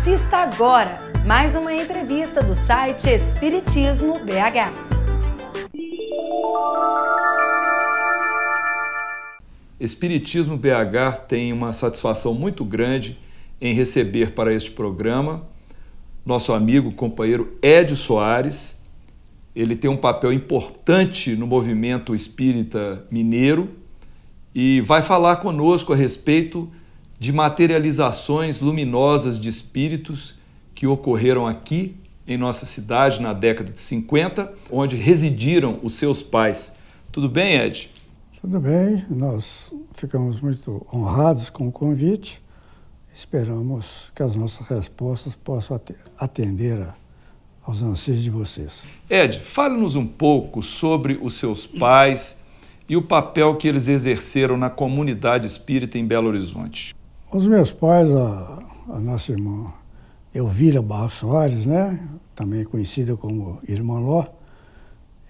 Assista agora mais uma entrevista do site Espiritismo BH. Espiritismo BH tem uma satisfação muito grande em receber para este programa nosso amigo, companheiro Edio Soares. Ele tem um papel importante no movimento espírita mineiro e vai falar conosco a respeito de materializações luminosas de espíritos que ocorreram aqui em nossa cidade na década de 50, onde residiram os seus pais. Tudo bem, Ed? Tudo bem, nós ficamos muito honrados com o convite. Esperamos que as nossas respostas possam atender aos anseios de vocês. Ed, fale-nos um pouco sobre os seus pais e o papel que eles exerceram na comunidade espírita em Belo Horizonte. Os meus pais, a nossa irmã Elvira Barros Soares, né, também conhecida como Irmã Ló,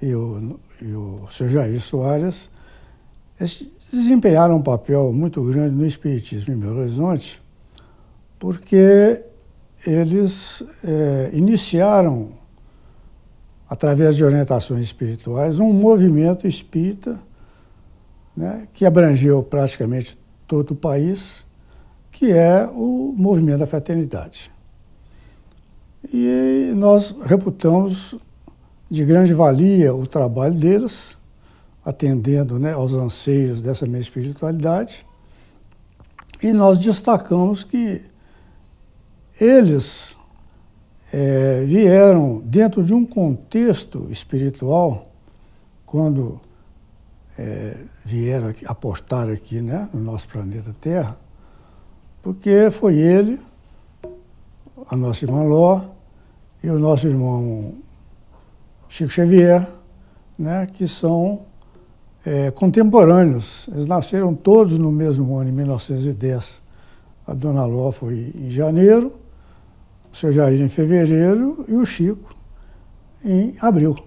e o Sr. Jair Soares, eles desempenharam um papel muito grande no espiritismo em Belo Horizonte, porque eles iniciaram, através de orientações espirituais, um movimento espírita, né, que abrangeu praticamente todo o país, que é o movimento da fraternidade. E nós reputamos de grande valia o trabalho deles, atendendo, né, aos anseios dessa minha espiritualidade, e nós destacamos que eles vieram dentro de um contexto espiritual, quando vieram aportar aqui, né, no nosso planeta Terra, porque foi ele, a nossa irmã Ló e o nosso irmão Chico Xavier, né, que são contemporâneos. Eles nasceram todos no mesmo ano, em 1910. A dona Ló foi em janeiro, o seu Jair em fevereiro e o Chico em abril.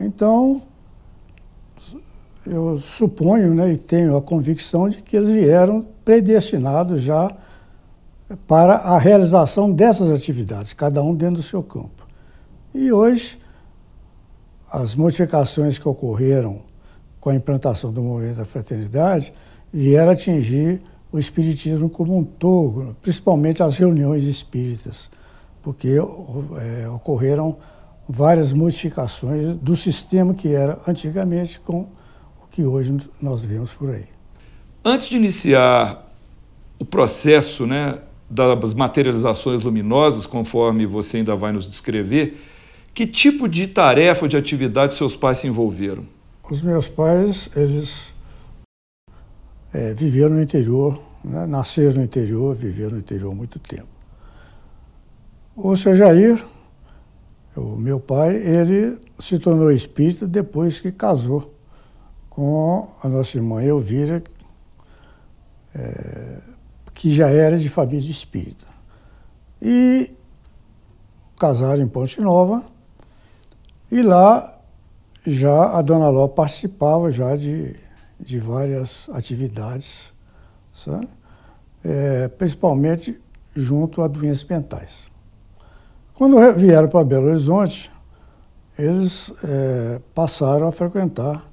Então, eu suponho, né, e tenho a convicção de que eles vieram predestinados já para a realização dessas atividades, cada um dentro do seu campo. E hoje, as modificações que ocorreram com a implantação do movimento da fraternidade vieram atingir o espiritismo como um todo, principalmente as reuniões espíritas, porque ocorreram várias modificações do sistema que era antigamente com o que hoje nós vemos por aí. Antes de iniciar o processo, né, das materializações luminosas, conforme você ainda vai nos descrever, que tipo de tarefa ou de atividade seus pais se envolveram? Os meus pais, eles viveram no interior, né? Nasceram no interior, viveram no interior há muito tempo. O Sr. Jair, o meu pai, ele se tornou espírita depois que casou com a nossa irmã Elvira, que já era de família espírita. E casaram em Ponte Nova, e lá já a dona Ló participava já de várias atividades, sabe? Principalmente junto a doenças mentais. Quando vieram para Belo Horizonte, eles passaram a frequentar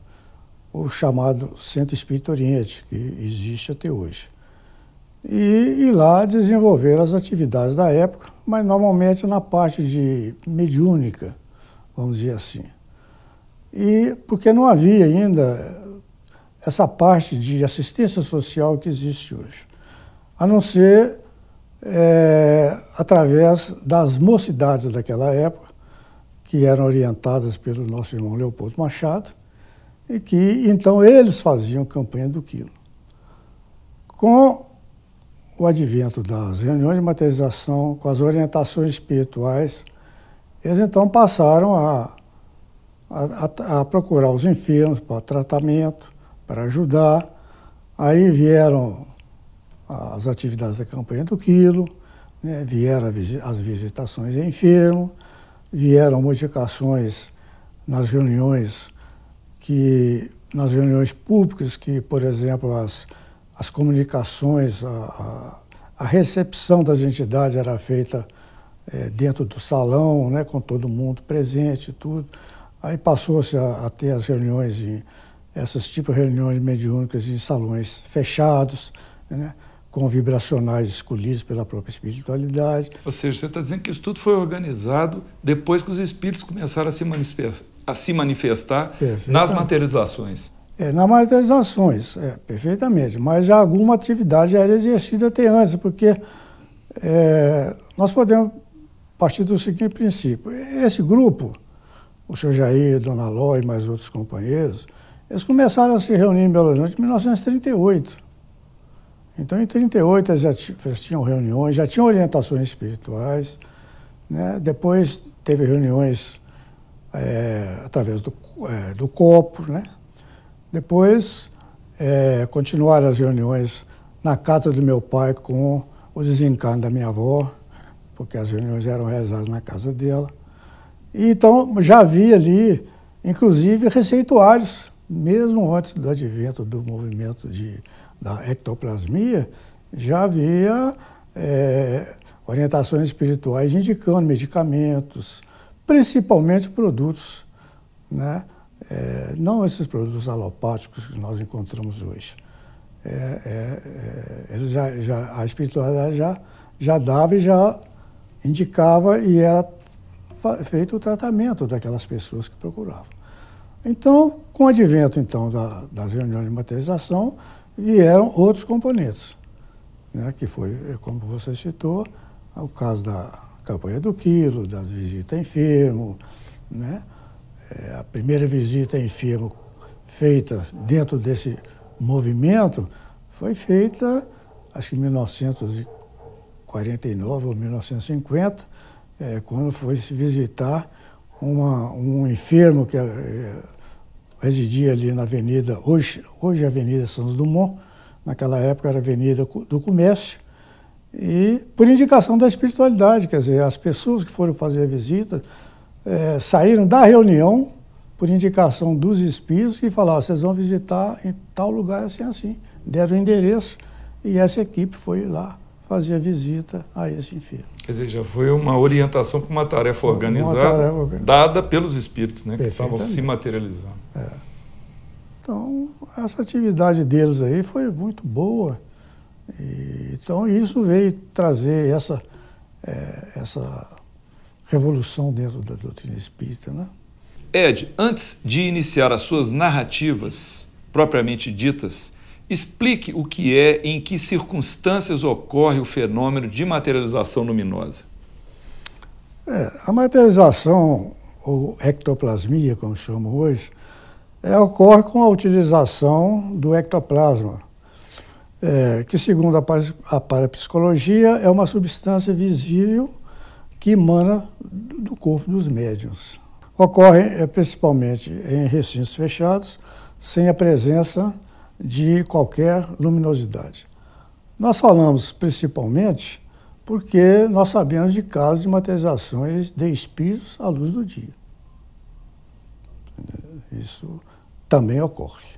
o chamado Centro Espírita Oriente, que existe até hoje. E lá desenvolveram as atividades da época, mas normalmente na parte de mediúnica, vamos dizer assim. E porque não havia ainda essa parte de assistência social que existe hoje, a não ser através das mocidades daquela época, que eram orientadas pelo nosso irmão Leopoldo Machado, e que então eles faziam campanha do quilo. Com o advento das reuniões de materialização, com as orientações espirituais, eles então passaram a procurar os enfermos para tratamento, para ajudar. Aí vieram as atividades da campanha do quilo, né? Vieram as visitações em enfermo, vieram modificações nas reuniões públicas, que, por exemplo, as comunicações, a recepção das entidades era feita dentro do salão, né, com todo mundo presente e tudo. Aí passou-se a ter as reuniões, essas tipos de reuniões mediúnicas em salões fechados, né, com vibracionais escolhidos pela própria espiritualidade. Ou seja, você está dizendo que isso tudo foi organizado depois que os espíritos começaram a se manifestar nas materializações. Nas materializações, perfeitamente. Mas já alguma atividade já era exercida até antes, porque nós podemos partir do seguinte princípio. Esse grupo, o senhor Jair, Dona Ló e mais outros companheiros, eles começaram a se reunir em Belo Horizonte em 1938. Então, em 1938, eles já tinham reuniões, já tinham orientações espirituais, né? Depois teve reuniões através do copo, né? Depois continuaram as reuniões na casa do meu pai com o desencarne da minha avó, porque as reuniões eram realizadas na casa dela. E, então, já havia ali, inclusive, receituários, mesmo antes do advento do movimento da ectoplasmia, já havia orientações espirituais indicando medicamentos, principalmente produtos, né? Não esses produtos alopáticos que nós encontramos hoje. A espiritualidade já dava e já indicava e era feito o tratamento daquelas pessoas que procuravam. Então, com o advento então, das reuniões de materialização, vieram outros componentes, né, que foi, como você citou, o caso da campanha do quilo, das visitas a enfermo, né? A primeira visita a enfermo feita dentro desse movimento foi feita, acho que em 1949 ou 1950, quando foi se visitar um enfermo que residia ali na avenida, hoje é a Avenida Santos Dumont, naquela época era a Avenida do Comércio, e por indicação da espiritualidade, quer dizer, as pessoas que foram fazer a visita saíram da reunião por indicação dos espíritos que falaram, vocês vão visitar em tal lugar assim, assim. Deram o endereço e essa equipe foi lá fazer a visita a esse enfermo. Quer dizer, já foi uma orientação para uma tarefa organizada, dada pelos espíritos, né, que estavam se materializando. Então, essa atividade deles aí foi muito boa. Então, isso veio trazer essa revolução dentro da doutrina espírita, né? Ed, antes de iniciar as suas narrativas propriamente ditas, explique o que é e em que circunstâncias ocorre o fenômeno de materialização luminosa. A materialização, ou ectoplasmia, como chamam hoje, ocorre com a utilização do ectoplasma, que, segundo a parapsicologia, é uma substância visível que emana do corpo dos médiuns. Ocorre principalmente em recintos fechados, sem a presença de qualquer luminosidade. Nós falamos principalmente porque nós sabemos de casos de materializações de espíritos à luz do dia. Isso também ocorre,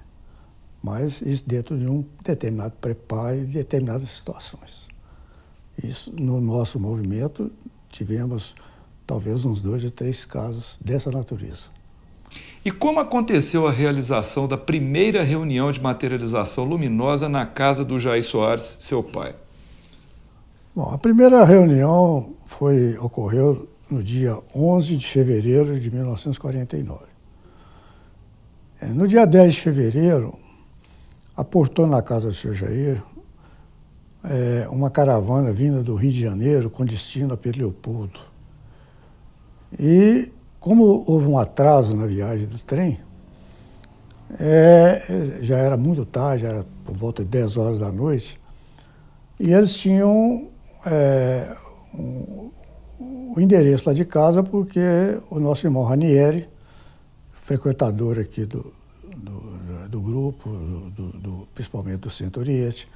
mas isso dentro de um determinado preparo e determinadas situações. Isso, no nosso movimento, tivemos talvez uns 2 ou 3 casos dessa natureza. E como aconteceu a realização da primeira reunião de materialização luminosa na casa do Jair Soares, seu pai? Bom, a primeira reunião ocorreu no dia 11 de fevereiro de 1949. No dia 10 de fevereiro, aportou na casa do Sr. Jair uma caravana vinda do Rio de Janeiro com destino a Pedro Leopoldo. E, como houve um atraso na viagem do trem, já era muito tarde, era por volta de 10 horas da noite, e eles tinham o endereço lá de casa porque o nosso irmão Ranieri, frequentador aqui do grupo, principalmente do Centro-Oriente,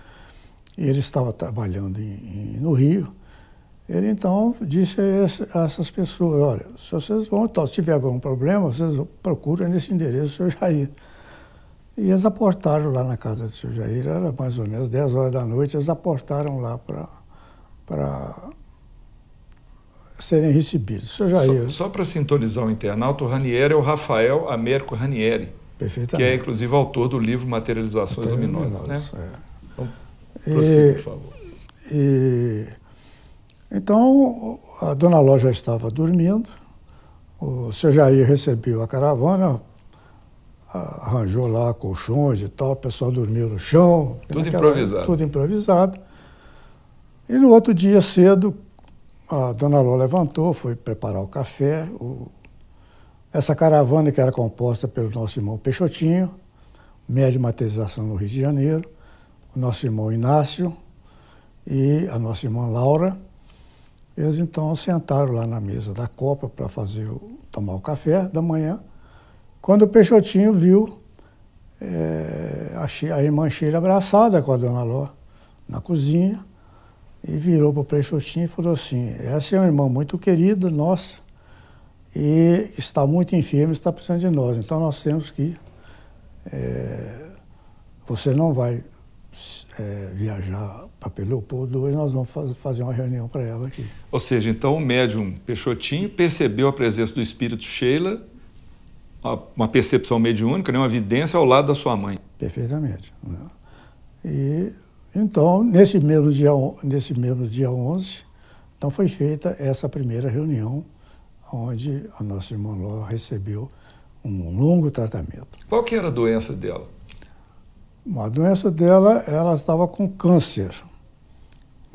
e ele estava trabalhando no Rio. Ele então disse a essas pessoas, olha, se vocês vão, então, se tiver algum problema, vocês procuram nesse endereço do Sr. Jair. E eles aportaram lá na casa do Sr. Jair, era mais ou menos 10 horas da noite, eles aportaram lá para serem recebidos. Seu Jair. Só para sintonizar o internauta, o Ranieri é o Rafael Américo Ranieri, que é inclusive autor do livro Materializações Luminosas. Né? Então, prossiga, por favor. Então, a dona Ló já estava dormindo, o seu Jair recebeu a caravana, arranjou lá colchões e tal, o pessoal dormiu no chão. Tudo improvisado. Tudo improvisado. E no outro dia cedo, a dona Ló levantou, foi preparar o café. Essa caravana, que era composta pelo nosso irmão Peixotinho, médium de materialização no Rio de Janeiro, o nosso irmão Inácio e a nossa irmã Laura, eles então sentaram lá na mesa da copa para tomar o café da manhã, quando o Peixotinho viu a irmã Sheila abraçada com a dona Ló na cozinha, e virou para o Peixotinho e falou assim: essa é uma irmã muito querida nossa e está muito enferma, está precisando de nós, então nós temos que você não vai viajar para Leopoldo hoje, nós vamos fazer uma reunião para ela aqui. Ou seja, então o médium Peixotinho percebeu a presença do espírito Sheila, uma percepção mediúnica, uma evidência ao lado da sua mãe. Perfeitamente. E então, nesse mesmo dia 11, então foi feita essa primeira reunião, onde a nossa irmã Ló recebeu um longo tratamento. Qual que era a doença dela? A doença dela, ela estava com câncer.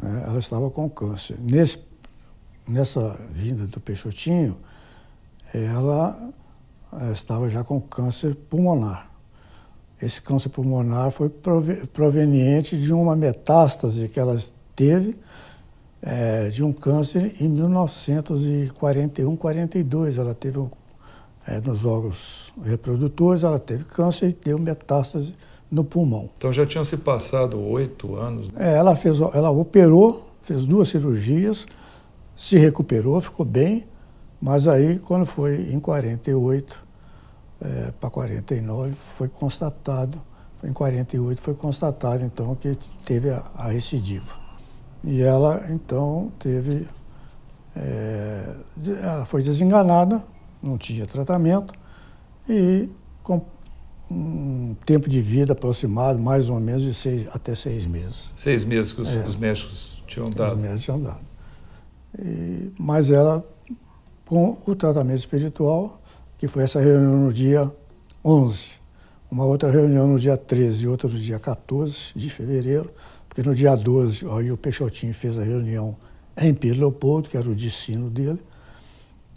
Né? Ela estava com câncer. Nessa vinda do Peixotinho, ela estava já com câncer pulmonar. Esse câncer pulmonar foi proveniente de uma metástase que ela teve de um câncer em 1941, 42. Ela teve, nos órgãos reprodutores, ela teve câncer e deu metástase no pulmão. Então já tinham se passado 8 anos, né? Ela operou, fez 2 cirurgias, se recuperou, ficou bem, mas aí, quando foi em 48, para 49, foi constatado, em 48 foi constatado, então, que teve a recidiva. E ela, então, ela foi desenganada, não tinha tratamento, e com um tempo de vida aproximado, mais ou menos, de até 6 meses. 6 meses que os médicos tinham dado. Os médicos tinham dado. Mas ela, com o tratamento espiritual, que foi essa reunião no dia 11, uma outra reunião no dia 13 e outra no dia 14 de fevereiro, porque no dia 12 o Peixotinho fez a reunião em Pedro Leopoldo, que era o destino dele,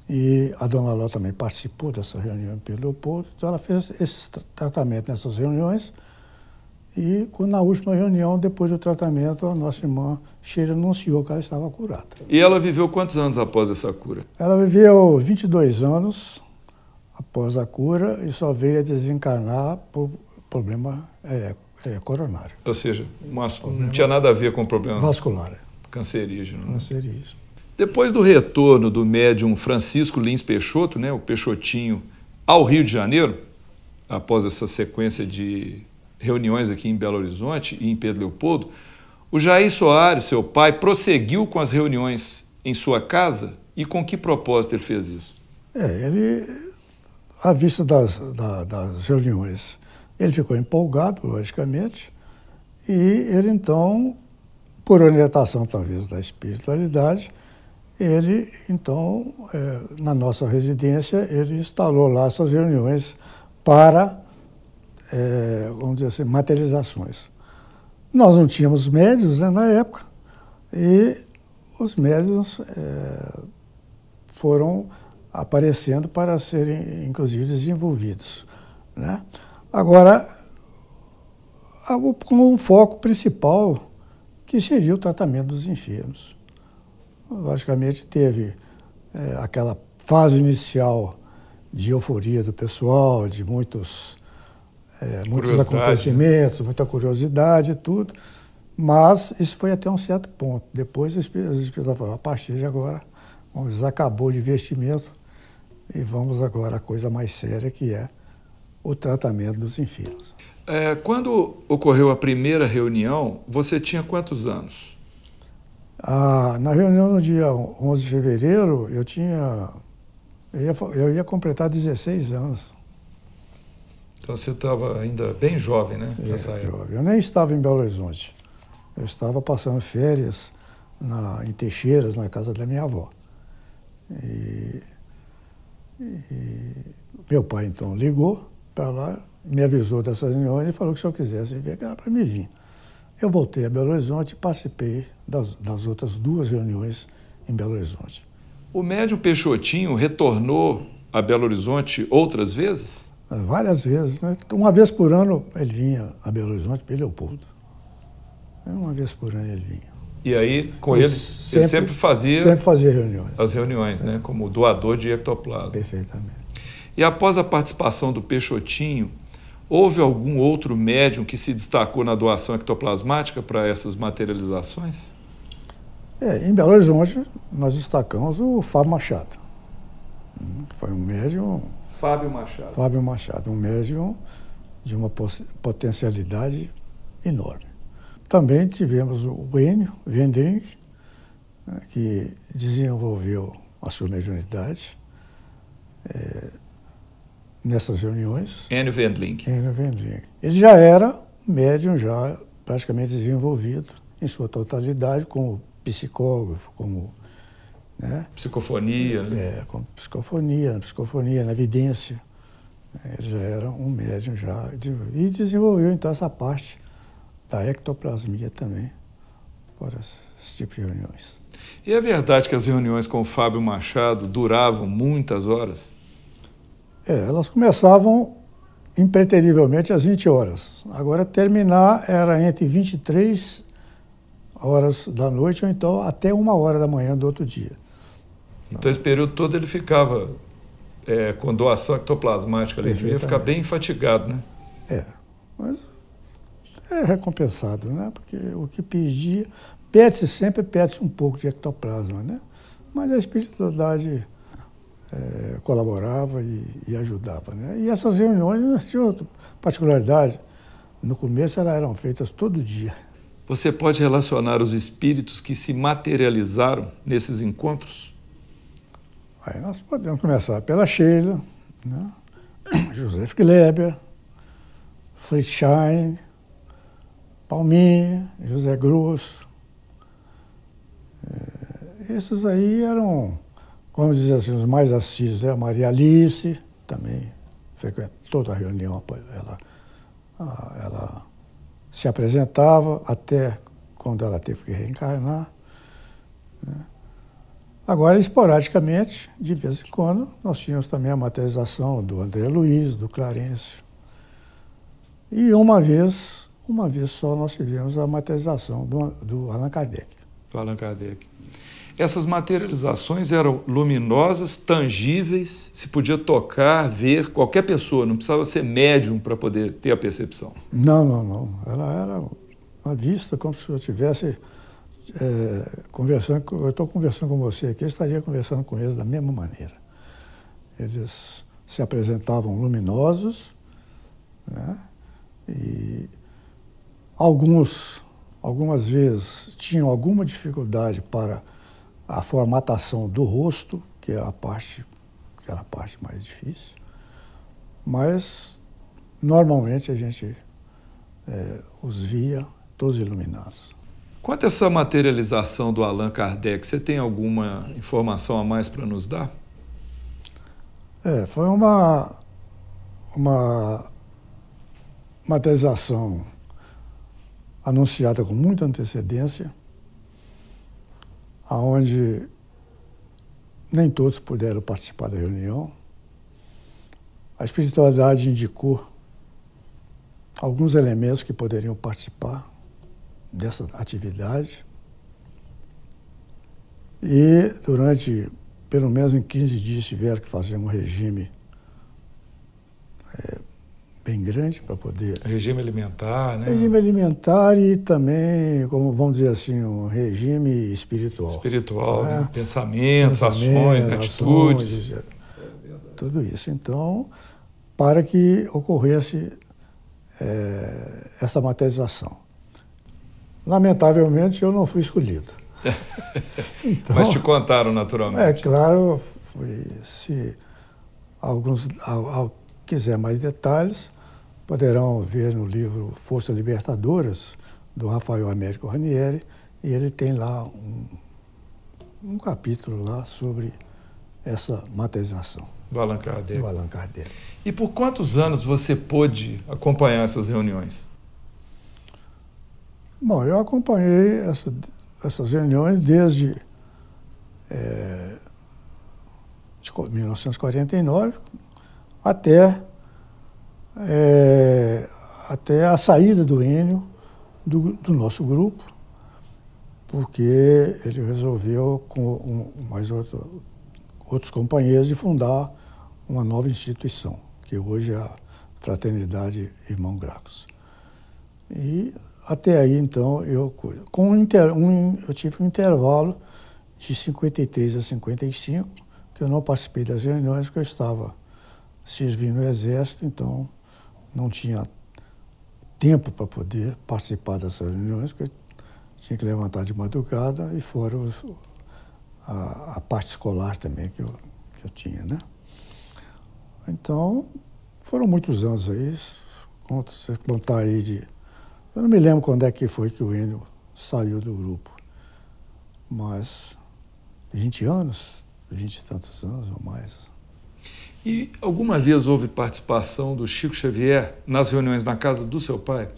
e a dona Ló também participou dessa reunião em Pedro Leopoldo, então ela fez esse tratamento nessas reuniões, e na última reunião, depois do tratamento, a nossa irmã Sheila anunciou que ela estava curada. E ela viveu quantos anos após essa cura? Ela viveu 22 anos após a cura e só veio a desencarnar por problema coronário. Ou seja, não tinha nada a ver com o problema vascular. Cancerígeno. Cancerígeno. Depois do retorno do médium Francisco Lins Peixoto, né, o Peixotinho, ao Rio de Janeiro, após essa sequência de reuniões aqui em Belo Horizonte e em Pedro Leopoldo, o Jair Soares, seu pai, prosseguiu com as reuniões em sua casa e com que propósito ele fez isso? Ele, à vista das reuniões, ele ficou empolgado, logicamente, e ele então, por orientação talvez da espiritualidade, ele então, na nossa residência, ele instalou lá essas reuniões para, vamos dizer assim, materializações. Nós não tínhamos médiuns, né, na época, e os médiuns foram aparecendo para serem, inclusive, desenvolvidos, né? Agora, com o foco principal, que seria o tratamento dos enfermos. Logicamente, teve aquela fase inicial de euforia do pessoal, de muitos acontecimentos, muita curiosidade e tudo, mas isso foi até um certo ponto. Depois, os espíritos falaram: a partir de agora, acabou o investimento e vamos agora à coisa mais séria, que é o tratamento dos enfermos. Quando ocorreu a primeira reunião, você tinha quantos anos? Na reunião no dia 11 de fevereiro, eu ia completar 16 anos. Então você estava ainda bem jovem, né? Jovem. Eu nem estava em Belo Horizonte. Eu estava passando férias em Teixeiras, na casa da minha avó. E meu pai, então, ligou para lá, me avisou dessa reunião e falou que se eu quisesse vir, era para me vir. Eu voltei a Belo Horizonte e participei das outras 2 reuniões em Belo Horizonte. O médium Peixotinho retornou a Belo Horizonte outras vezes? Várias vezes, né? Uma vez por ano ele vinha a Belo Horizonte para Leopoldo. Uma vez por ano ele vinha. E aí, com ele sempre fazia... Sempre fazia reuniões. As reuniões, né? Como doador de ectoplasma. Perfeitamente. E após a participação do Peixotinho, houve algum outro médium que se destacou na doação ectoplasmática para essas materializações? Em Belo Horizonte, nós destacamos o Fábio Machado. Foi um médium... Fábio Machado. Fábio Machado, um médium de uma potencialidade enorme. Também tivemos o Enio Vendring, que desenvolveu a sua mediunidade nessas reuniões. Enio Vendling. Enio Vendling. Ele já era médium, já praticamente desenvolvido em sua totalidade, como psicógrafo, como... né? Psicofonia. Né? Com psicofonia, na evidência. Ele já era um médium já, e desenvolveu então essa parte da ectoplasmia também para esse tipo de reuniões. E é verdade que as reuniões com o Fábio Machado duravam muitas horas? Elas começavam impreterivelmente às 20 horas. Agora, terminar era entre 23 horas da noite ou então até 1h da manhã do outro dia. Então, esse período todo ele ficava com doação ectoplasmática ali, ele ia ficar bem fatigado, né? Mas é recompensado, né? Porque o que pedia, pede-se um pouco de ectoplasma, né? Mas a espiritualidade colaborava e ajudava, né? E essas reuniões tinham outra particularidade. No começo elas eram feitas todo dia. Você pode relacionar os espíritos que se materializaram nesses encontros? Aí nós podemos começar pela Sheila, né? José Kleber, Friedschein, Palminha, José Grosso. Esses aí eram, como dizer assim, os mais assíduos, né? A Maria Alice também frequentou toda a reunião, ela se apresentava até quando ela teve que reencarnar, né? Agora, esporadicamente, de vez em quando, nós tínhamos também a materialização do André Luiz, do Clarencio. E uma vez só nós tivemos a materialização do Allan Kardec. Do Allan Kardec. Essas materializações eram luminosas, tangíveis, se podia tocar, ver, qualquer pessoa, não precisava ser médium para poder ter a percepção. Não. Ela era uma vista como se eu estivesse conversando, eu estou conversando com você aqui, eu estaria conversando com eles da mesma maneira. Eles se apresentavam luminosos, né? E algumas vezes tinham alguma dificuldade para a formatação do rosto, que era a parte mais difícil, mas normalmente a gente os via todos iluminados. Quanto a essa materialização do Allan Kardec, você tem alguma informação a mais para nos dar? Foi uma materialização anunciada com muita antecedência, onde nem todos puderam participar da reunião. A espiritualidade indicou alguns elementos que poderiam participar dessa atividade. E durante, pelo menos em 15 dias, tiveram que fazer um regime bem grande para poder... Regime alimentar, né? Regime alimentar e também, como vamos dizer assim, um regime espiritual. Espiritual, né? Pensamentos, ações, atitudes. Tudo isso. Então, para que ocorresse essa materialização. Lamentavelmente, eu não fui escolhido. Então, Mas te contaram naturalmente. É claro, se alguns quiser mais detalhes, poderão ver no livro Forças Libertadoras, do Rafael Américo Ranieri, e ele tem lá um capítulo lá sobre essa materialização Do Allan Kardec. do Allan Kardec. E por quantos anos você pôde acompanhar essas reuniões? Bom, eu acompanhei essas reuniões desde de 1949 até a saída do Enio do nosso grupo, porque ele resolveu, com mais outros companheiros, de fundar uma nova instituição, que hoje é a Fraternidade Irmão Gracos. E até aí, então, eu tive um intervalo de 53 a 55, que eu não participei das reuniões, porque eu estava servindo no Exército, então não tinha tempo para poder participar dessas reuniões, porque eu tinha que levantar de madrugada, e fora a parte escolar também que eu tinha, né? Então, foram muitos anos aí, você contar aí de... Eu não me lembro quando é que foi que o Enio saiu do grupo, mas 20 anos, 20 e tantos anos ou mais. E alguma vez houve participação do Chico Xavier nas reuniões na casa do seu pai?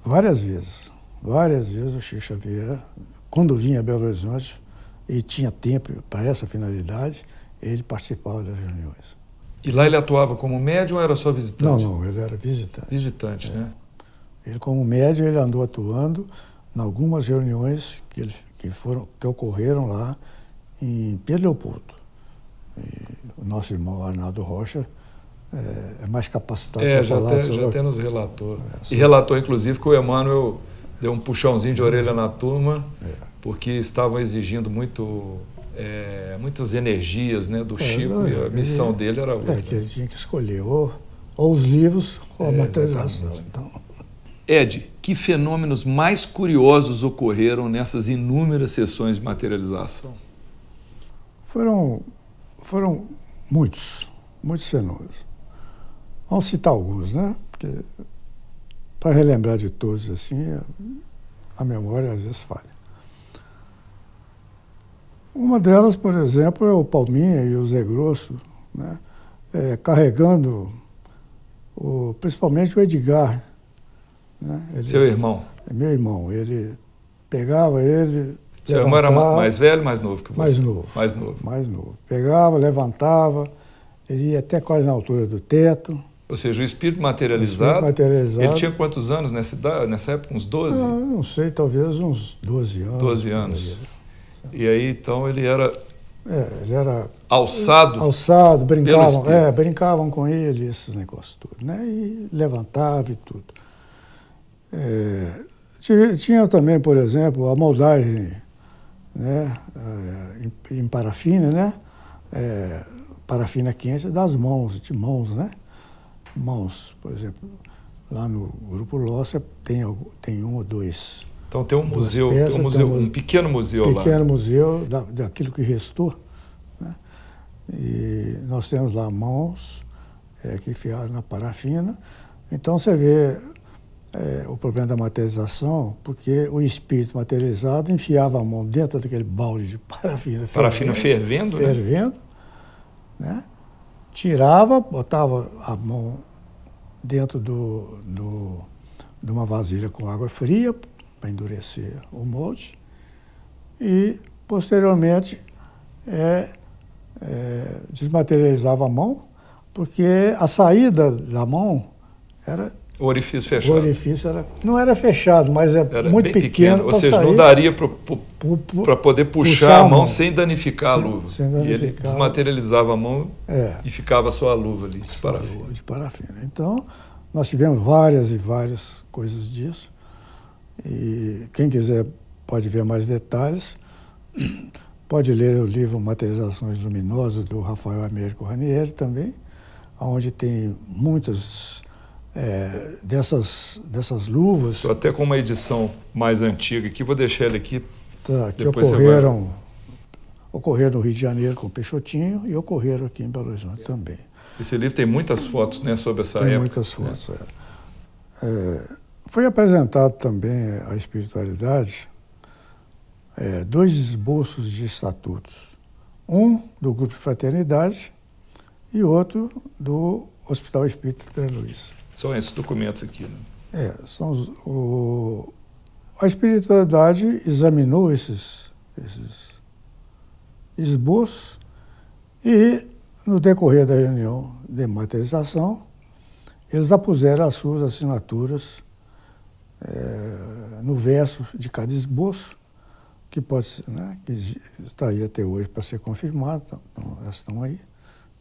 Várias vezes o Chico Xavier, quando vinha a Belo Horizonte e tinha tempo para essa finalidade, ele participava das reuniões. E lá ele atuava como médium ou era só visitante? Não, ele era visitante. Visitante, né? Ele, como médium, ele andou atuando em algumas reuniões que ocorreram lá em Pedro Leopoldo. E o nosso irmão Arnaldo Rocha é mais capacitado para falar sobre... Já até nos relatou. E relatou, inclusive, que o Emmanuel deu um puxãozinho de orelha na turma, porque estavam exigindo muitas energias, né, do Chico, e a missão dele era outra. Que ele tinha que escolher ou os livros ou a materialização. Então... Ed, que fenômenos mais curiosos ocorreram nessas inúmeras sessões de materialização? Foram muitos fenômenos. Vamos citar alguns, né? Porque, para relembrar de todos assim, a memória às vezes falha. Uma delas, por exemplo, é o Palminha e o Zé Grosso, né? Carregando principalmente o Edgar. Né? Seu irmão? É meu irmão. Ele pegava ele... Seu irmão era mais velho ou mais novo que você? Mais novo. Mais novo. Mais novo. Pegava, levantava, ele ia até quase na altura do teto. Ou seja, o espírito materializado, ele tinha quantos anos nessa época? Uns 12? Não sei, talvez uns 12 anos. 12 anos. E aí, então, ele era... ele era... Alçado, brincavam com ele, esses negócios todos, né? E levantava e tudo. Tinha também, por exemplo, a moldagem, né? Em parafina, né? Parafina quente das mãos, de mãos, né? Mãos, por exemplo, lá no Grupo Lócia tem um ou dois. Então tem um museu, um pequeno museu lá. Um pequeno museu daquilo que restou, né? E nós temos lá mãos que enfiaram na parafina. Então você vê o problema da materialização, porque o espírito materializado enfiava a mão dentro daquele balde de parafina. Parafina fervendo, né? Fervendo, né? Tirava, botava a mão dentro de uma vasilha com água fria para endurecer o molde e, posteriormente, desmaterializava a mão, porque a saída da mão era... O orifício fechado. O orifício não era fechado, mas era muito pequeno. Ou seja, não daria para poder puxar a mão sem danificar a luva. E ele desmaterializava a mão e ficava só a luva ali, de parafina. Então, nós tivemos várias e várias coisas disso. E quem quiser pode ver mais detalhes. Pode ler o livro Materializações Luminosas, do Rafael Américo Ranieri também, onde tem muitas... dessas luvas. Estou até com uma edição mais antiga aqui, vou deixar ele aqui que ocorreram no Rio de Janeiro com o Peixotinho e ocorreram aqui em Belo Horizonte também. Esse livro tem muitas fotos, né, sobre essa época. Tem muitas fotos, Foi apresentado também a espiritualidade 2 esboços de estatutos. Um do Grupo de Fraternidade e outro do Hospital Espírita André Luiz. São esses documentos aqui, né? A espiritualidade examinou esses esboços e, no decorrer da reunião de materialização, eles apuseram as suas assinaturas no verso de cada esboço, que pode ser, né, que está aí até hoje para ser confirmado, então, elas estão aí,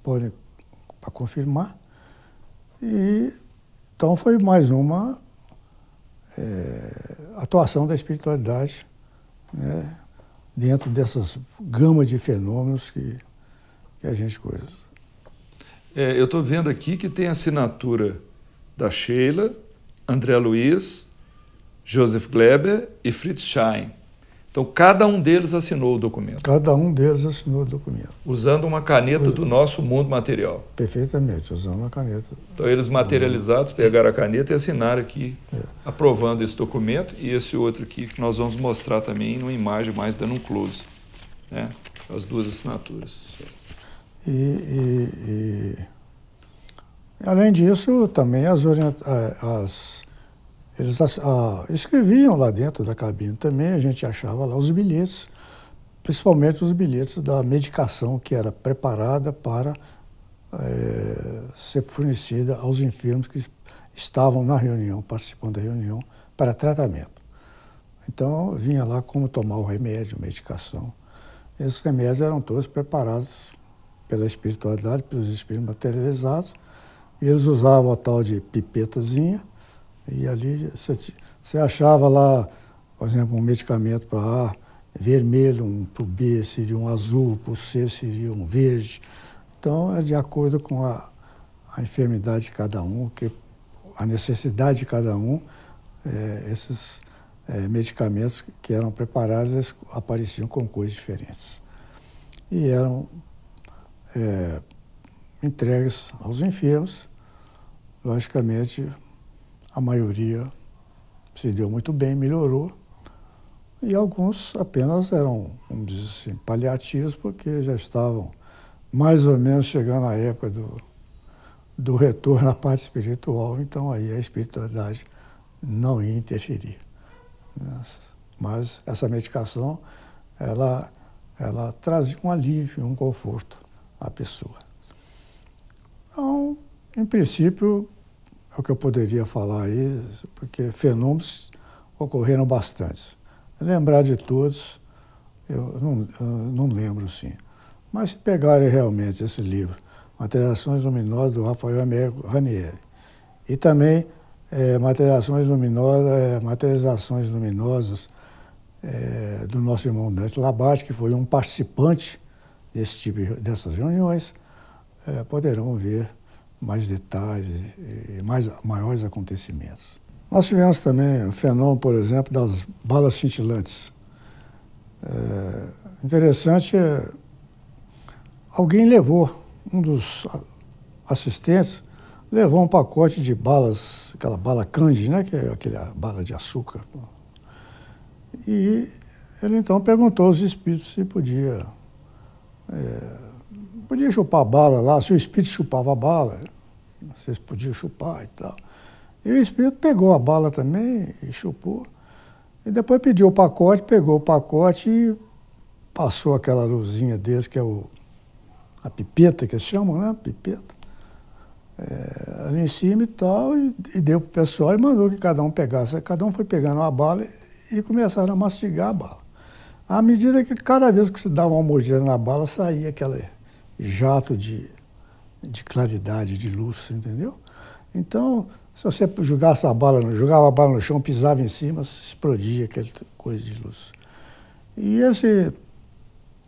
podem para confirmar. E então foi mais uma atuação da espiritualidade, né, dentro dessas gamas de fenômenos que a gente coisa. Eu estou vendo aqui que tem a assinatura da Sheila, André Luiz, Joseph Gleber e Fritz Schein. Então, cada um deles assinou o documento. Cada um deles assinou o documento. Usando uma caneta do nosso mundo material. Perfeitamente, usando uma caneta. Então, eles materializados pegaram a caneta e assinaram aqui, aprovando esse documento e esse outro aqui, que nós vamos mostrar também numa imagem mais dando um close, né? As 2 assinaturas. Além disso, também eles escreviam lá dentro da cabine também, a gente achava lá os bilhetes, principalmente os bilhetes da medicação que era preparada para ser fornecida aos enfermos que estavam na reunião, participando da reunião, para tratamento. Então, vinha lá como tomar o remédio, medicação. Esses remédios eram todos preparados pela espiritualidade, pelos espíritos materializados, e eles usavam a tal de pipetazinha, e ali você achava lá, por exemplo, um medicamento para A vermelho, para o B seria um azul, para o C seria um verde. Então, é de acordo com a enfermidade de cada um, a necessidade de cada um, esses medicamentos que eram preparados, eles apareciam com cores diferentes. E eram entregues aos enfermos. Logicamente, a maioria se deu muito bem, melhorou, e alguns apenas eram, vamos dizer assim, paliativos, porque já estavam mais ou menos chegando à época do retorno à parte espiritual, então aí a espiritualidade não ia interferir. Mas essa medicação, ela trazia um alívio, um conforto à pessoa. Então, em princípio, é o que eu poderia falar aí, porque fenômenos ocorreram bastante. Lembrar de todos, eu não lembro, sim. Mas se pegarem realmente esse livro, Materializações Luminosas, do Rafael Américo Ranieri, e também Materializações Luminosas do nosso irmão Dante Labarthe, que foi um participante dessas reuniões, poderão ver mais detalhes e maiores acontecimentos. Nós tivemos também o fenômeno, por exemplo, das balas cintilantes. Interessante, alguém levou, um dos assistentes, levou um pacote de balas, aquela bala Candy, né, que é aquela bala de açúcar. E ele então perguntou aos espíritos se podia chupar a bala lá, se o espírito chupava a bala, vocês podiam chupar e tal. E o espírito pegou a bala também e chupou. E depois pediu o pacote, pegou o pacote e passou aquela luzinha deles, que é a pipeta, que eles chamam, né? Pipeta. Ali em cima e tal, e deu para o pessoal e mandou que cada um pegasse. Cada um foi pegando uma bala e começaram a mastigar a bala. À medida que cada vez que se dava uma mordida na bala, saía aquele jato de claridade, de luz, entendeu? Então, se você jogava a bala no chão, pisava em cima, explodia aquela coisa de luz. E esse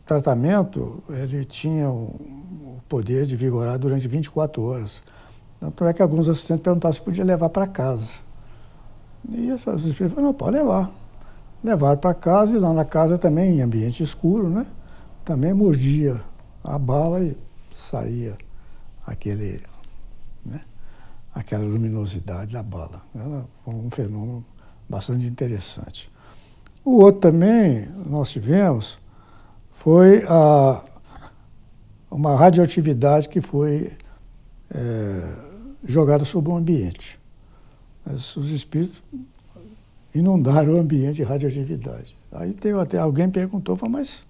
tratamento, ele tinha o poder de vigorar durante 24 horas. Tanto é que alguns assistentes perguntavam se podia levar para casa. E os espíritos falaram, não, pode levar. levaram para casa, e lá na casa também, em ambiente escuro, né? Também mordia a bala e saía aquele, né? Aquela luminosidade da bala. Era um fenômeno bastante interessante. O outro também, nós tivemos, foi uma radioatividade que foi jogada sobre o ambiente. Os espíritos inundaram o ambiente de radioatividade. Aí teve até alguém perguntou, mas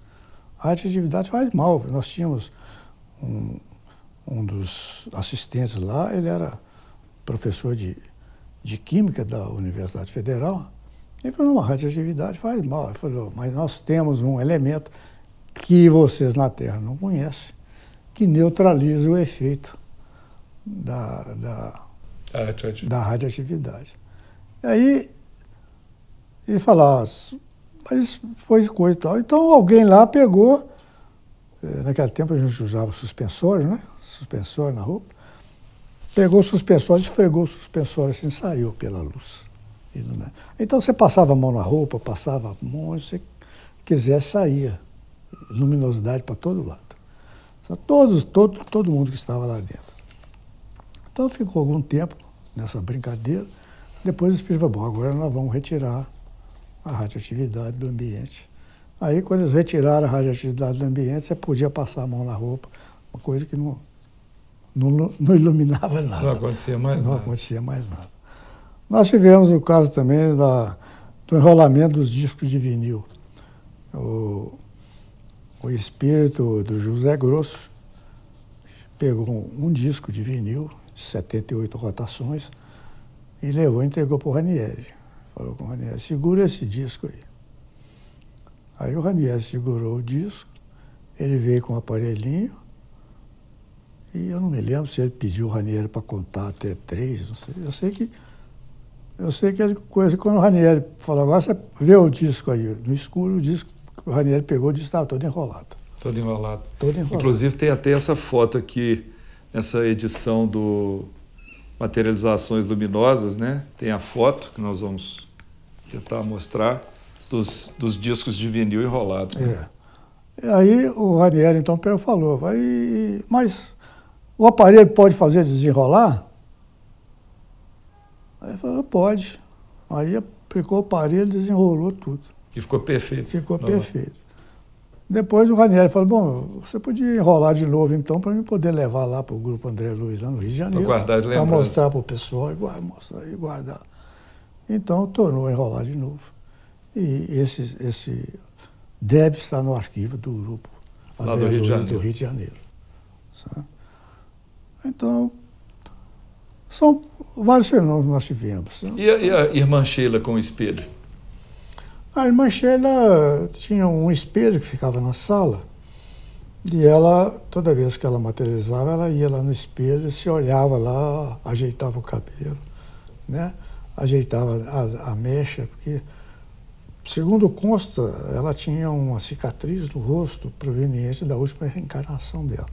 a radioatividade faz mal. Nós tínhamos um dos assistentes lá, ele era professor de Química da Universidade Federal. Ele falou, não, a radioatividade faz mal. Ele falou, mas nós temos um elemento que vocês na Terra não conhecem, que neutraliza o efeito da radioatividade. E aí, ele falou, mas foi coisa e tal. Então, alguém lá pegou, naquele tempo a gente usava suspensório, né? Suspensório na roupa. Pegou o suspensório, esfregou o suspensório assim, saiu pela luz. Então, você passava a mão na roupa, passava a mão, se você quisesse, saía. Luminosidade para todo lado. Todo mundo que estava lá dentro. Então, ficou algum tempo nessa brincadeira. Depois o espírito falou, bom, agora nós vamos retirar a radioatividade do ambiente. Aí, quando eles retiraram a radioatividade do ambiente, você podia passar a mão na roupa, uma coisa que não iluminava nada. Não acontecia mais nada. Não acontecia mais nada. Nós tivemos o caso também do enrolamento dos discos de vinil. O espírito do José Grosso pegou um disco de vinil, de 78 rotações, e levou e entregou para o Ranieri. Falou com o Ranieri, segura esse disco aí. Aí o Ranieri segurou o disco, ele veio com um aparelhinho, e eu não me lembro se ele pediu o Ranieri para contar até 3, não sei. Eu sei que ele, quando o Ranieri falou, agora você vê o disco aí, no escuro, o disco que o Ranieri pegou, o disco estava todo enrolado. Todo enrolado. Todo enrolado. Inclusive tem até essa foto aqui, essa edição do Materializações Luminosas, né? Tem a foto que nós vamos tentar mostrar dos discos de vinil enrolados. Né? E aí o Ranieri então falou, mas o aparelho pode fazer desenrolar? Aí ele falou, pode. Aí aplicou o aparelho, desenrolou tudo. E ficou perfeito. Ficou perfeito. Depois o Ranieri falou, bom, você podia enrolar de novo então para eu poder levar lá para o Grupo André Luiz, lá no Rio de Janeiro. Para guardar de lembrança. Para mostrar para o pessoal e guardar. Então tornou a enrolar de novo. E esse deve estar no arquivo do Grupo André Luiz do Rio de Janeiro. Sabe? Então, são vários fenômenos que nós tivemos. E a irmã Sheila com o espelho? A irmã Sheila tinha um espelho que ficava na sala e ela, toda vez que ela materializava, ela ia lá no espelho, se olhava lá, ajeitava o cabelo, né? Ajeitava a mecha, porque, segundo consta, ela tinha uma cicatriz no rosto proveniente da última reencarnação dela.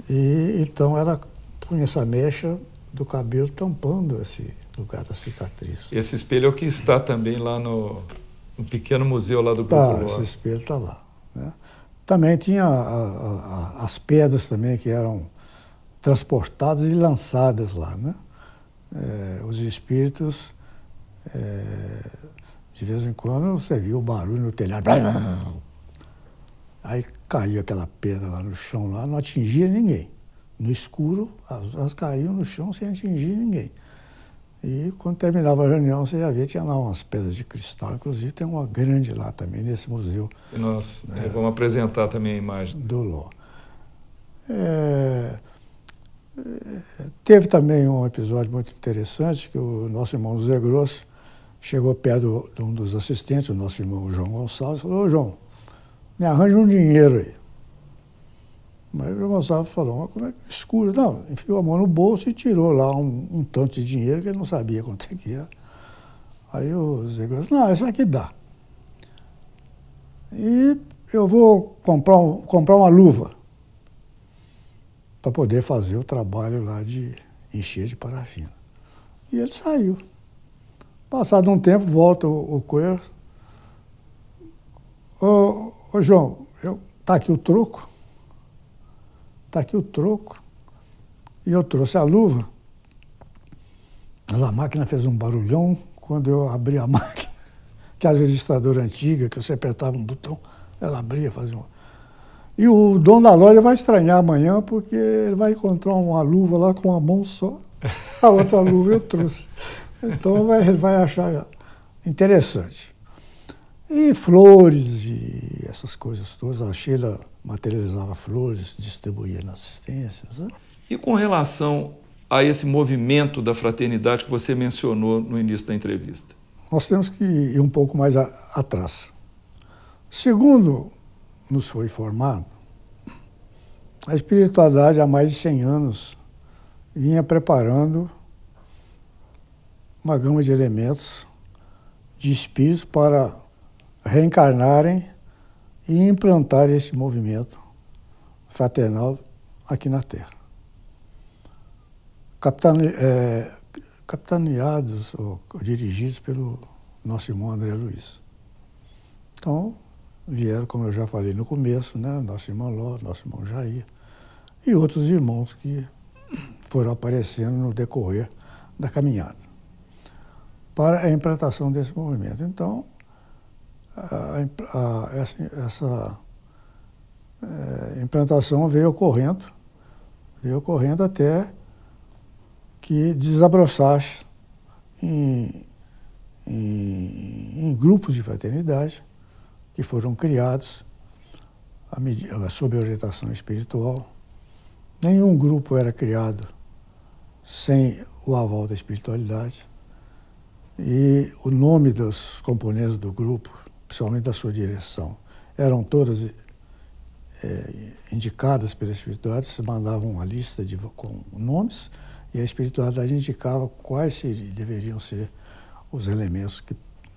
E então ela punha essa mecha do cabelo tampando esse lugar da cicatriz. Esse espelho é o que está também lá no pequeno museu lá do Grupo Ló. Esse espelho está lá. Né? Também tinha as pedras também que eram transportadas e lançadas lá. Né? Os espíritos, de vez em quando, você viu o barulho no telhado. Aí caía aquela pedra lá no chão, lá, não atingia ninguém. No escuro, elas caíam no chão sem atingir ninguém. E quando terminava a reunião, você já via, tinha lá umas pedras de cristal. Inclusive tem uma grande lá também, nesse museu. Nós vamos apresentar também a imagem. Do Ló. Teve também um episódio muito interessante, que o nosso irmão José Grosso chegou perto de um dos assistentes, o nosso irmão João Gonçalves, e falou, ô João, me arranja um dinheiro aí. Mas o João Gonçalves falou, mas como é que escuro? Não, enfiou a mão no bolso e tirou lá um tanto de dinheiro que ele não sabia quanto é que era. Aí o Zé Grosso, não, isso aqui dá. E eu vou comprar uma luva para poder fazer o trabalho lá de encher de parafina. E ele saiu. Passado um tempo, volta o Coelho, Ô João, tá aqui o troco. Tá aqui o troco. E eu trouxe a luva. Mas a máquina fez um barulhão quando eu abri a máquina. Que as registradoras antigas, que você apertava um botão, ela abria, fazia uma... E o dono da loja vai estranhar amanhã, porque ele vai encontrar uma luva lá com uma mão só. A outra luva eu trouxe. Então ele vai achar interessante. E flores e essas coisas todas. A Sheila materializava flores, distribuía nas assistências. Né? E com relação a esse movimento da fraternidade que você mencionou no início da entrevista? Nós temos que ir um pouco mais atrás. Segundo nos foi informado, a espiritualidade há mais de 100 anos vinha preparando uma gama de elementos, de espíritos para reencarnarem e implantar esse movimento fraternal aqui na Terra. Capitaneados ou dirigidos pelo nosso irmão André Luiz. Então, vieram, como eu já falei no começo, né, nosso irmão Ló, nosso irmão Jair, e outros irmãos que foram aparecendo no decorrer da caminhada, para a implantação desse movimento. Então, essa implantação veio ocorrendo até que desabroçasse em grupos de fraternidade que foram criados sob a orientação espiritual. Nenhum grupo era criado sem o aval da espiritualidade. E o nome dos componentes do grupo, principalmente da sua direção, eram todas indicadas pela espiritualidade. Se mandavam uma lista com nomes e a espiritualidade indicava quais deveriam ser os elementos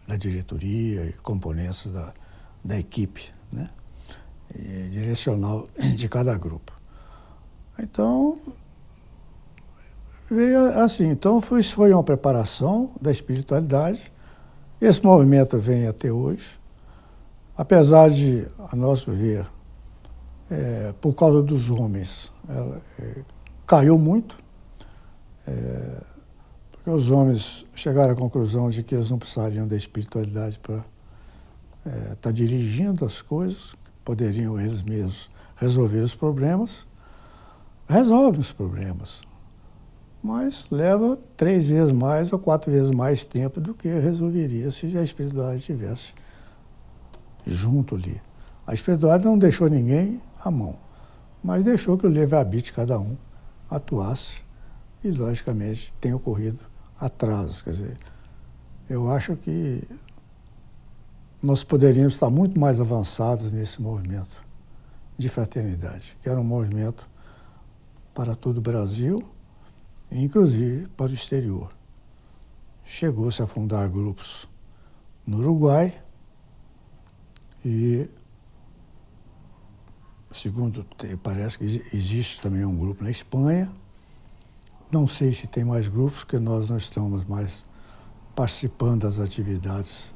da diretoria e componentes da equipe, né? Direcional de cada grupo. Então, veio assim. Então, isso foi uma preparação da espiritualidade. Esse movimento vem até hoje. Apesar de, a nosso ver, por causa dos homens, ela caiu muito, porque os homens chegaram à conclusão de que eles não precisariam da espiritualidade para estar dirigindo as coisas, poderiam eles mesmos resolver os problemas. Resolvem os problemas, mas leva 3 vezes mais ou 4 vezes mais tempo do que resolveria se a espiritualidade estivesse junto ali. A espiritualidade não deixou ninguém à mão, mas deixou que o livre-arbítrio de cada um atuasse e, logicamente, tem ocorrido atrasos. Quer dizer, eu acho que nós poderíamos estar muito mais avançados nesse movimento de fraternidade, que era um movimento para todo o Brasil, inclusive para o exterior. Chegou-se a fundar grupos no Uruguai e, segundo parece que existe também um grupo na Espanha. Não sei se tem mais grupos, porque nós não estamos mais participando das atividades,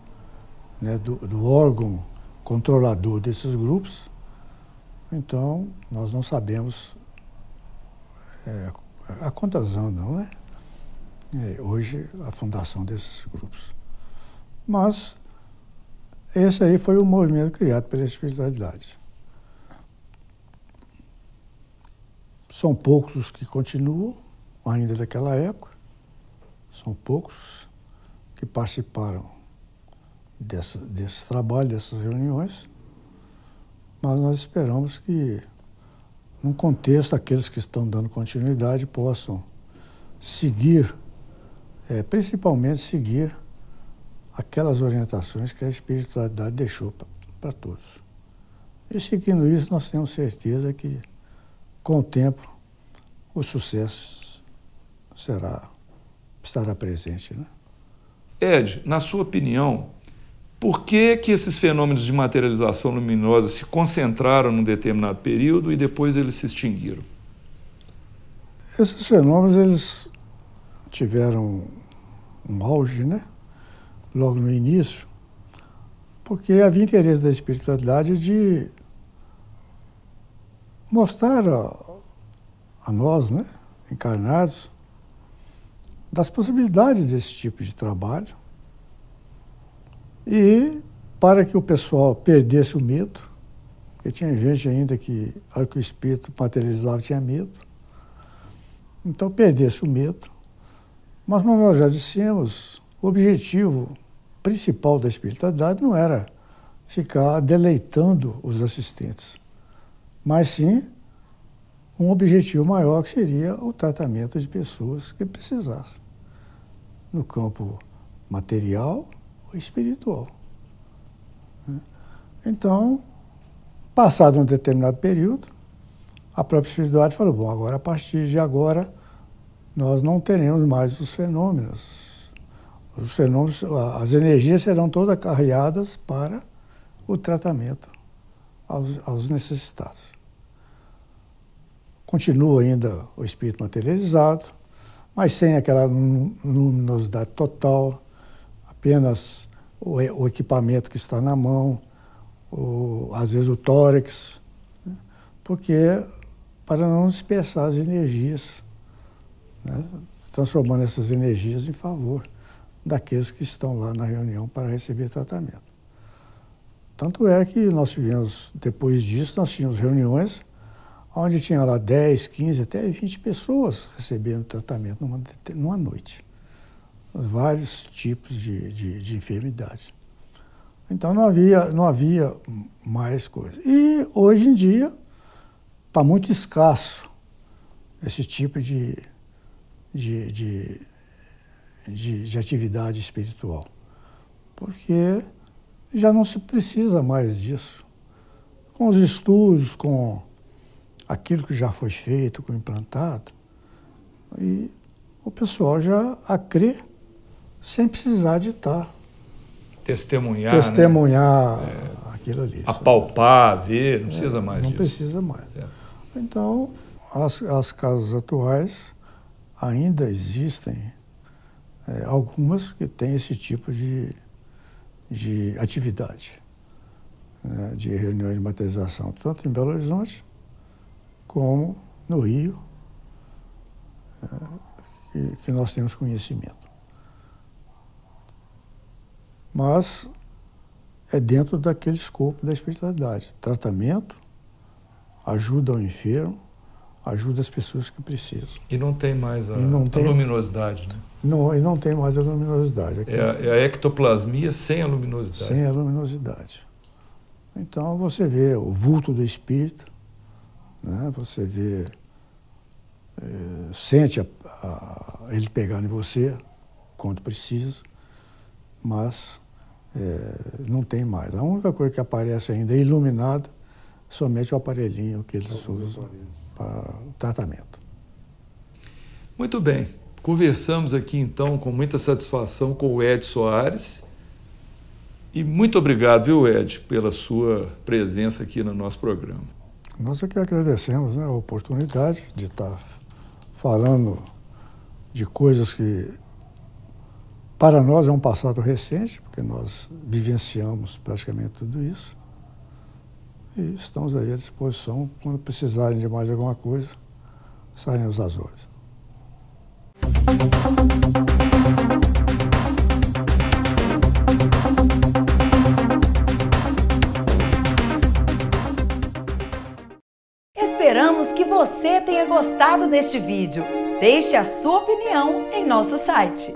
né, do órgão controlador desses grupos. Então, nós não sabemos a quantas andam, né? Hoje, a fundação desses grupos. Mas esse aí foi o movimento criado pela espiritualidade. São poucos os que continuam, ainda daquela época. São poucos que participaram desse trabalho, dessas reuniões. Mas nós esperamos que, num contexto, aqueles que estão dando continuidade possam seguir, principalmente seguir aquelas orientações que a espiritualidade deixou para todos. E seguindo isso, nós temos certeza que, com o tempo, o sucesso estará presente, né? Ed, na sua opinião, por que esses fenômenos de materialização luminosa se concentraram num determinado período e depois eles se extinguiram? Esses fenômenos, eles tiveram um auge, né? Logo no início, porque havia interesse da espiritualidade de mostrar a nós, né, encarnados, das possibilidades desse tipo de trabalho e para que o pessoal perdesse o medo, porque tinha gente ainda que, na hora que o espírito materializava, tinha medo. Então, perdesse o medo. Mas, como nós já dissemos, o objetivo principal da espiritualidade não era ficar deleitando os assistentes, mas sim um objetivo maior, que seria o tratamento de pessoas que precisassem, no campo material ou espiritual. Então, passado um determinado período, a própria espiritualidade falou, bom, agora, a partir de agora, nós não teremos mais os fenômenos. Os fenômenos, as energias serão todas carreadas para o tratamento aos necessitados. Continua ainda o espírito materializado, mas sem aquela luminosidade total, apenas o equipamento que está na mão, às vezes o tórax, né? Porque para não dispersar as energias, né? Transformando essas energias em favor daqueles que estão lá na reunião para receber tratamento. Tanto é que nós tivemos, depois disso, nós tínhamos reuniões onde tinha lá 10, 15, até 20 pessoas recebendo tratamento numa noite. Vários tipos de enfermidades. Então não havia mais coisa. E hoje em dia está muito escasso esse tipo de atividade espiritual, porque já não se precisa mais disso. Com os estudos, com aquilo que já foi feito, com o implantado, e o pessoal já a crer sem precisar de estar testemunhar, né? Aquilo ali. Apalpar, ver, não precisa mais disso. Não precisa mais. Então, as casas atuais ainda existem algumas que têm esse tipo de atividade, né, de reuniões de materialização, tanto em Belo Horizonte como no Rio, que nós temos conhecimento. Mas é dentro daquele escopo da espiritualidade. Tratamento, ajuda ao enfermo, ajuda as pessoas que precisam. E não tem mais a luminosidade, né? Não, e não tem mais a luminosidade. É a ectoplasmia sem a luminosidade. Sem a luminosidade. Então você vê o vulto do espírito, né? Você vê, sente ele pegando em você quando precisa, mas não tem mais. A única coisa que aparece ainda é iluminado, somente o aparelhinho que eles usam para o tratamento. Muito bem. Conversamos aqui, então, com muita satisfação com o Ed Soares. E muito obrigado, viu, Ed, pela sua presença aqui no nosso programa. Nós aqui agradecemos, né, a oportunidade de estar falando de coisas que, para nós, é um passado recente, porque nós vivenciamos praticamente tudo isso. E estamos aí à disposição. Quando precisarem de mais alguma coisa, estaremos às ordens. Esperamos que você tenha gostado deste vídeo. Deixe a sua opinião em nosso site.